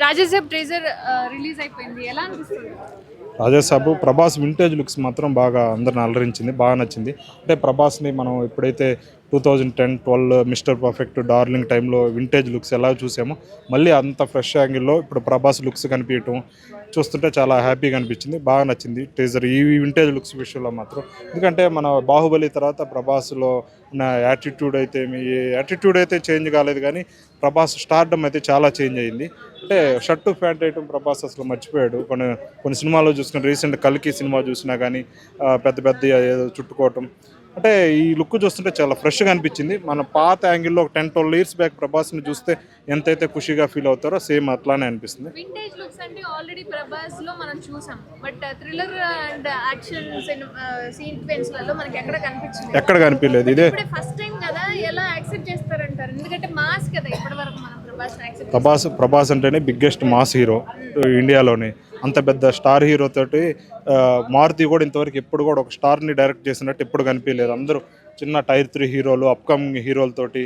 Raja Saab treasure release అయిపోయింది. ఎలా అనిపిస్తుంది? రాజాసాబు ప్రభాస్ వింటేజ్ లుక్స్ మాత్రం బాగా అందరిని అలరించింది, బాగా నచ్చింది. అంటే ప్రభాస్ని మనం ఎప్పుడైతే 2010-12 మిస్టర్ పర్ఫెక్ట్, డార్లింగ్ టైంలో వింటేజ్ లుక్స్ ఎలా చూసామో మళ్ళీ అంత ఫ్రెష్ యాంగిల్లో ఇప్పుడు ప్రభాస్ లుక్స్ కనిపించడం చూస్తుంటే చాలా హ్యాపీగా అనిపించింది, బాగా నచ్చింది టీజర్ ఈ వింటేజ్ లుక్స్ విషయంలో మాత్రం. ఎందుకంటే మన బాహుబలి తర్వాత ప్రభాస్లో ఉన్న యాటిట్యూడ్ అయితే చేంజ్ కాలేదు, కానీ ప్రభాస్ స్టార్డమ్ అయితే చాలా చేంజ్ అయింది. అంటే షర్టు ప్యాంట్ వేయటం ప్రభాస్ అసలు మర్చిపోయాడు. కొన్ని సినిమాల్లో చూసుకుని రీసెంట్ కల్కి సినిమా చూసినా కానీ పెద్ద పెద్ద ఏదో చుట్టుకోవటం, అంటే ఈ లుక్ చూస్తుంటే చాలా ఫ్రెష్గా అనిపించింది. మన పాత యాంగిల్లో ఒక 10-12 ఇయర్స్ బ్యాక్ ప్రభాస్ని చూస్తే ఎంతైతే ఖుషిగా ఫీల్ అవుతారో సేమ్ అట్లానే అనిపిస్తుంది. వింటేజ్ లుక్స్ అంటే ఆల్రెడీ ప్రభాస్ లో మనం చూసాం, బట్ థ్రిల్లర్ అండ్ యాక్షన్ సీక్వెన్స్లలో మనకి ఎక్కడ కనిపించలేదు. ఇదే ఫస్ట్ టైం కదా, ఎలా యాక్సెప్ట్ చేస్తారంటారు? ఎందుకంటే మాస్ కదా ఇప్పటివరకు మనం ప్రభాస్ అంటేనే బిగ్గెస్ట్ మాస్ హీరో ఇండియాలోనే. అంత పెద్ద స్టార్ హీరో తోటి మారుతి కూడా ఇంతవరకు ఎప్పుడు కూడా ఒక స్టార్ని డైరెక్ట్ చేసినట్టు ఎప్పుడు కనిపించలేదు. అందరూ చిన్న టైర్ 3 హీరోలు, అప్కమింగ్ హీరోలతోటి.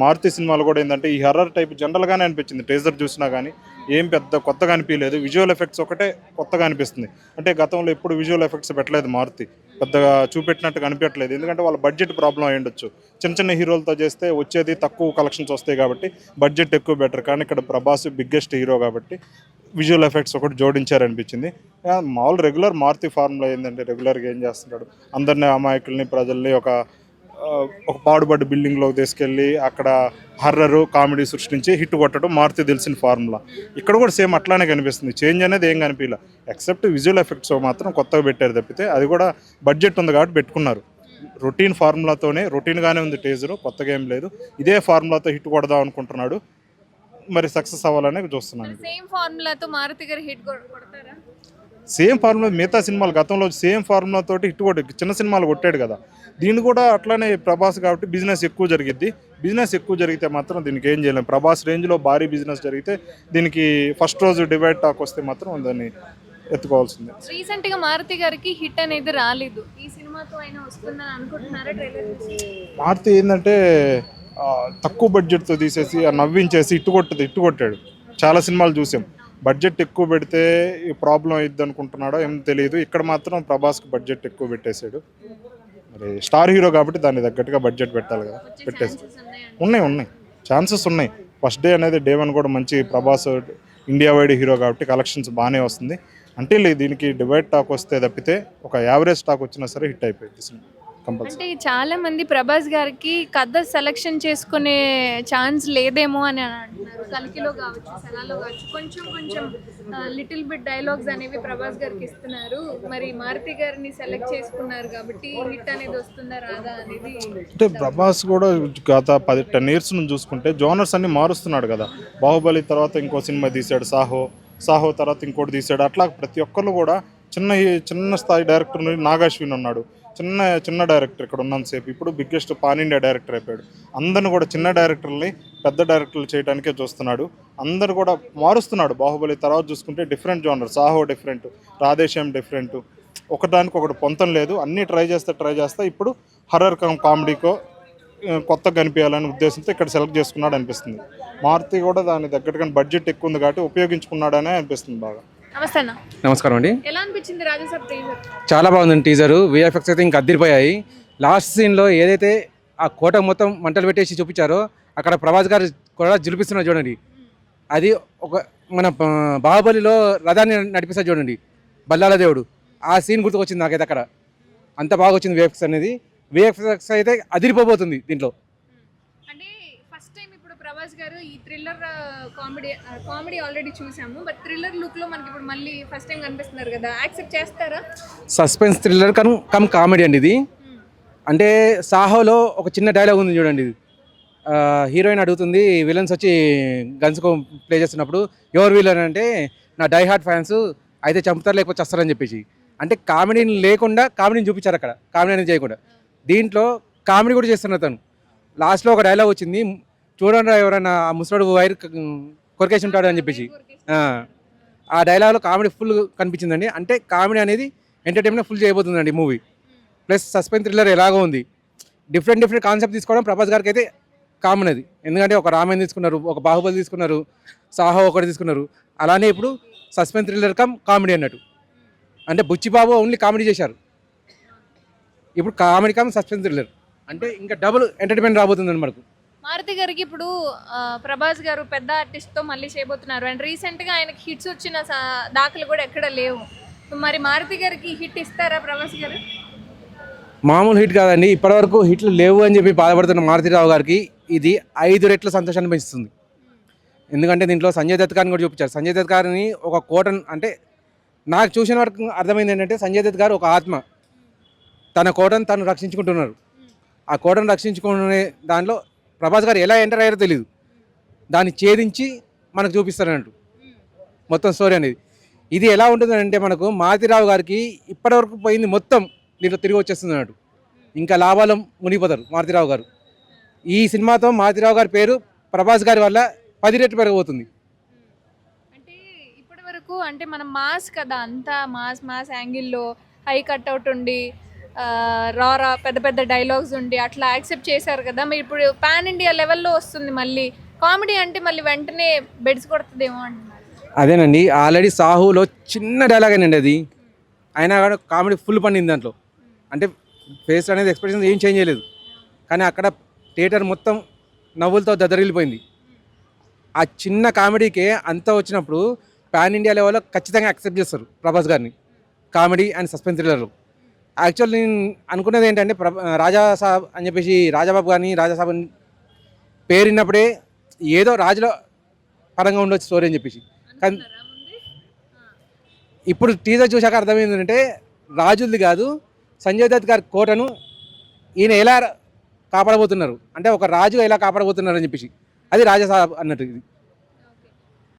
మారుతి సినిమాలు కూడా ఏంటంటే ఈ హర్రర్ టైప్ జనరల్గానే అనిపించింది. ట్రేజర్ చూసినా కానీ ఏం పెద్ద కొత్తగా అనిపించలేదు. విజువల్ ఎఫెక్ట్స్ ఒకటే కొత్తగా అనిపిస్తుంది. అంటే గతంలో ఎప్పుడు విజువల్ ఎఫెక్ట్స్ పెట్టలేదు మారుతి, పెద్దగా చూపెట్టినట్టు కనిపించట్లేదు. ఎందుకంటే వాళ్ళ బడ్జెట్ ప్రాబ్లం అయి ఉండొచ్చు. చిన్న చిన్న హీరోలతో చేస్తే వచ్చేది తక్కువ కలెక్షన్స్ వస్తాయి కాబట్టి బడ్జెట్ ఎక్కువ బెటర్. కానీ ఇక్కడ ప్రభాస్ బిగ్గెస్ట్ హీరో కాబట్టి విజువల్ ఎఫెక్ట్స్ ఒకటి జోడించారనిపించింది. మామూలు రెగ్యులర్ మారుతి ఫార్ములా ఏంటంటే రెగ్యులర్గా ఏం చేస్తున్నాడు, అందరినీ అమాయకుల్ని ప్రజల్ని ఒక పాడుబడ్డ బిల్డింగ్లోకి తీసుకెళ్ళి అక్కడ హర్రరు కామెడీ సృష్టించి హిట్ కొట్టడం మారుతి తెలిసిన ఫార్ములా. ఇక్కడ కూడా సేమ్ అట్లానే కనిపిస్తుంది. చేంజ్ అనేది ఏం కనిపించలే, ఎక్సెప్ట్ విజువల్ ఎఫెక్ట్స్ మాత్రం కొత్తగా పెట్టారు తప్పితే. అది కూడా బడ్జెట్ ఉంది కాబట్టి పెట్టుకున్నారు. రొటీన్ ఫార్ములాతోనే రొటీన్గానే ఉంది టీజరు, కొత్తగా ఏం లేదు. ఇదే ఫార్ములాతో హిట్ కొడదాం అనుకుంటున్నాడు, మరి సక్సెస్ అవ్వాలని చూస్తున్నాను. సేమ్ ఫార్ములాతో మారుతి గారు హిట్ కొడతారా? సేమ్ ఫార్ములా మిగతా సినిమాలు గతంలో సేమ్ ఫార్ములా తోటి హిట్ కొట్టి చిన్న సినిమాలు కొట్టాడు కదా, దీన్ని కూడా అట్లానే ప్రభాస్ కాబట్టి బిజినెస్ ఎక్కువ జరిగిద్ది. బిజినెస్ ఎక్కువ జరిగితే మాత్రం దీనికి ఏం చేయలేము. ప్రభాస్ రేంజ్లో భారీ బిజినెస్ జరిగితే దీనికి ఫస్ట్ రోజు డివైడ్ టాక్ వస్తే మాత్రం దాన్ని ఎత్తుకోవాల్సిందే. రీసెంట్ గా మారుతి గారికి హిట్ అనేది రాలేదు, ఈ సినిమాతో అయినా వస్తుందని అనుకుంటున్నారా? ట్రైలర్ మారుతి ఏంటంటే తక్కువ బడ్జెట్తో తీసేసి నవ్వించేసి ఇట్టు కొట్టాడు. చాలా సినిమాలు చూసాం. బడ్జెట్ ఎక్కువ పెడితే ఈ ప్రాబ్లం అయ్యిద్ది అనుకుంటున్నాడో ఏం తెలియదు. ఇక్కడ మాత్రం ప్రభాస్కి బడ్జెట్ ఎక్కువ పెట్టేశాడు. మరి స్టార్ హీరో కాబట్టి దాన్ని తగ్గట్టుగా బడ్జెట్ పెట్టాలి కదా, పెట్టేసి ఉన్నాయి ఛాన్సెస్ ఉన్నాయి. ఫస్ట్ డే అనేది డే 1 కూడా మంచి ప్రభాస్ ఇండియా వైడ్ హీరో కాబట్టి కలెక్షన్స్ బాగానే వస్తుంది. అంటే దీనికి డివైడ్ టాక్ వస్తే తప్పితే ఒక యావరేజ్ టాక్ వచ్చినా సరే హిట్ అయిపోయింది సినిమా కంపల్సరీ. అంటే చాలా మంది ప్రభాస్ గారికి కథ సెలెక్షన్ చేసుకునే ఛాన్స్ లేదేమో అని అంటున్నారు. కల్కిలో కావచ్చు, సలాలో కావచ్చు, కొంచెం లిటిల్ బిట్ డైలాగ్స్ అనేవి ప్రభాస్ గారికి ఇస్తున్నారు. మరి మారుతి గారిని సెలెక్ట్ చేసుకున్నారు కాబట్టి హిట్ అనేది వస్తుందా రాదా అనేది. అంటే ప్రభాస్ కూడా గత 10 ఇయర్స్ నుంచి చూసుకుంటే జోనర్స్ అన్ని మారుస్తున్నాడు కదా. బాహుబలి తర్వాత ఇంకో సినిమా తీశాడు, సాహో తర్వాత ఇంకోటి తీశాడు. అట్లా ప్రతి ఒక్కరు కూడా చిన్న స్థాయి డైరెక్టర్ నాగాశ్విన్ ఉన్నాడు, చిన్న డైరెక్టర్ ఇక్కడ ఉన్నంతసేపు. ఇప్పుడు బిగ్గెస్ట్ పాన్ ఇండియా డైరెక్టర్ అయిపోయాడు. అందరిని కూడా చిన్న డైరెక్టర్ని పెద్ద డైరెక్టర్లు చేయడానికే చూస్తున్నాడు. అందరు కూడా మారుస్తున్నాడు. బాహుబలి తర్వాత చూసుకుంటే different genre, Saaho different, Radhe Shyam different, ఒకదానికి ఒకటి పొంతం లేదు. అన్నీ ట్రై చేస్తా ఇప్పుడు హర్రర్ కామెడీకో కొత్తగా కనిపించాలనే ఉద్దేశంతో ఇక్కడ సెలెక్ట్ చేసుకున్నాడు అనిపిస్తుంది. మారుతి కూడా దాని దగ్గర బడ్జెట్ ఎక్కువ ఉంది కాబట్టి ఉపయోగించుకున్నాడనే అనిపిస్తుంది బాగా. నమస్కారం అండి. ఎలా అనిపించింది రాజాసాబ్ టీజర్? చాలా బాగుందండి టీజరు. విఎఫ్ఎక్స్ అయితే ఇంకా అద్దరిపోయాయి. లాస్ట్ సీన్లో ఏదైతే ఆ కోట మొత్తం మంటలు పెట్టేసి చూపించారో అక్కడ ప్రభాస్ గారు కూడా జులిపిస్తున్నారు చూడండి. అది ఒక మన బాహుబలిలో రథాన్ని నడిపిస్తారు చూడండి, బల్లాల దేవుడు. ఆ సీన్ గుర్తుకొచ్చింది నాకైతే. అక్కడ అంత బాగా వచ్చింది విఎఫ్ఎక్స్ అనేది. విఎఫ్ఎక్స్ అయితే అదిరిపోబోతుంది దీంట్లో. అంటే ఫస్ట్ టైం ఇప్పుడు ప్రభాస్ గారు ఈ థ్రిల్లర్ కామెడీ ఆల్రెడీ చూసాము, బట్ థ్రిల్లర్ లుక్ లో మనకి ఇప్పుడు మళ్ళీ ఫస్ట్ టైం కనిపిస్తున్నారు కదా, యాక్సెప్ట్ చేస్తారా? సస్పెన్స్ థ్రిల్లర్ కమ్ కామెడీ అండి ఇది. అంటే సాహోలో ఒక చిన్న డైలాగ్ ఉంది చూడండి. హీరోయిన్ అడుగుతుంది, విలన్స్ వచ్చి గన్స్కో ప్లే చేస్తున్నప్పుడు ఎవరు విలన్ అంటే నా డై హార్ట్ ఫ్యాన్స్, అయితే చంపుతారు లేకపోతే చేస్తారని చెప్పేసి. అంటే కామెడీని లేకుండా కామెడీని చూపించారు అక్కడ, కామెడీ అనేది చేయకుండా. దీంట్లో కామెడీ కూడా చేస్తున్నారు తను. లాస్ట్లో ఒక డైలాగ్ వచ్చింది, చూడండి ఎవరైనా ఆ ముసలోడు వైర్ కొరికేసి ఉంటాడు అని చెప్పేసి. ఆ డైలాగ్లో కామెడీ ఫుల్ కనిపించిందండి. అంటే కామెడీ అనేది ఎంటర్టైన్మెంట్ ఫుల్ చేయబోతుందండి మూవీ. ప్లస్ సస్పెన్స్ థ్రిల్లర్ ఎలాగో ఉంది. డిఫరెంట్ కాన్సెప్ట్ తీసుకోవడం ప్రభాస్ గారికి అయితే కామన్ అది. ఎందుకంటే ఒక రామాయణ తీసుకున్నారు, ఒక బాహుబలి తీసుకున్నారు, సాహో ఒకటి తీసుకున్నారు. అలానే ఇప్పుడు సస్పెన్స్ థ్రిల్లర్ కమ్ కామెడీ అన్నట్టు. అంటే బుచ్చిబాబు ఓన్లీ కామెడీ చేశారు, ఇప్పుడు కామెడీ కమ్ సస్పెన్స్ థ్రిల్లర్ అంటే ఇంకా డబుల్ ఎంటర్టైన్మెంట్ రాబోతుందండి మనకు. మారుతి గారికి ఇప్పుడు ప్రభాస్ గారు పెద్ద ఆర్టిస్ట్తో మళ్ళీ చేయబోతున్నారు అండ్ రీసెంట్గా ఆయనకి హిట్స్ వచ్చిన దాఖలు కూడా ఎక్కడ లేవు. మరి మారుతి గారికి హిట్ ఇస్తారా ప్రభాస్ గారు? మామూలు హిట్ కాదండి, ఇప్పటివరకు హిట్లు లేవు అని చెప్పి బాధపడుతున్న మారుతిరావు గారికి ఇది 5 రెట్ల సంతోషాన్ని పెంచుతుంది. ఎందుకంటే దీంట్లో సంజయ్ దత్ గారిని కూడా చూపించారు. సంజయ్ దత్ గారిని ఒక కోటన్ అంటే నాకు చూసిన వరకు అర్థమైంది ఏంటంటే సంజయ్ దత్ గారు ఒక ఆత్మ, తన కోటను తను రక్షించుకుంటున్నారు. ఆ కోటను రక్షించుకునే దాంట్లో ప్రభాస్ గారు ఎలా ఎంటర్ అయ్యారో తెలియదు, దాన్ని ఛేదించి మనకు చూపిస్తారన్నట్టు మొత్తం స్టోరీ అనేది. ఇది ఎలా ఉంటుంది అంటే మనకు మారుతిరావు గారికి ఇప్పటివరకు పోయింది మొత్తం దీంట్లో తిరిగి వచ్చేస్తుంది అన్నట్టు. ఇంకా లాభాలు మునిగిపోతారు మారుతిరావు గారు. ఈ సినిమాతో మారుతిరావు గారి పేరు ప్రభాస్ గారి వల్ల 10 రెట్లు పెరగబోతుంది. అంటే ఇప్పటి వరకు అంటే మనం మాస్ కదా, అంతా మాస్ మాస్ యాంగిల్లో హై కట్అవుట్ ఉండి రా పెద్ద పెద్ద డైలాగ్స్ ఉండి అట్లా యాక్సెప్ట్ చేశారు కదా. మీరు ఇప్పుడు పాన్ ఇండియా లెవెల్లో వస్తుంది మళ్ళీ కామెడీ అంటే మళ్ళీ వెంటనే బెడ్స్ కొడుతుందేమో అంటున్నారు. అదేనండి, ఆల్రెడీ సాహులో చిన్న డైలాగ్ అండి అది, అయినా కానీ కామెడీ ఫుల్ పండింది దాంట్లో. అంటే ఫేస్ అనేది ఎక్స్ప్రెషన్ ఏం చేంజ్ చేయలేదు, కానీ అక్కడ థియేటర్ మొత్తం నవ్వులతో దద్దరిల్లిపోయింది. ఆ చిన్న కామెడీకే అంతా వచ్చినప్పుడు పాన్ ఇండియా లెవెల్లో ఖచ్చితంగా యాక్సెప్ట్ చేస్తారు ప్రభాస్ గారిని కామెడీ అండ్ సస్పెన్స్ థ్రిల్లర్లో. యాక్చువల్ నేను అనుకున్నది ఏంటంటే రాజా సాబ్ అని చెప్పేసి రాజాబాబు కానీ రాజాసాబ్ అని పేరున్నప్పుడే ఏదో రాజుల పరంగా ఉండొచ్చు స్టోరీ అని చెప్పేసి, కానీ ఇప్పుడు టీజర్ చూశాక అర్థమైంది ఏంటంటే రాజులది కాదు, సంజయ్ దత్ గారి కోటను ఈయన ఎలా కాపాడబోతున్నారు అంటే ఒక రాజు ఎలా కాపాడబోతున్నారు అని చెప్పేసి, అది రాజాసాబ్ అన్నట్టు ఇది.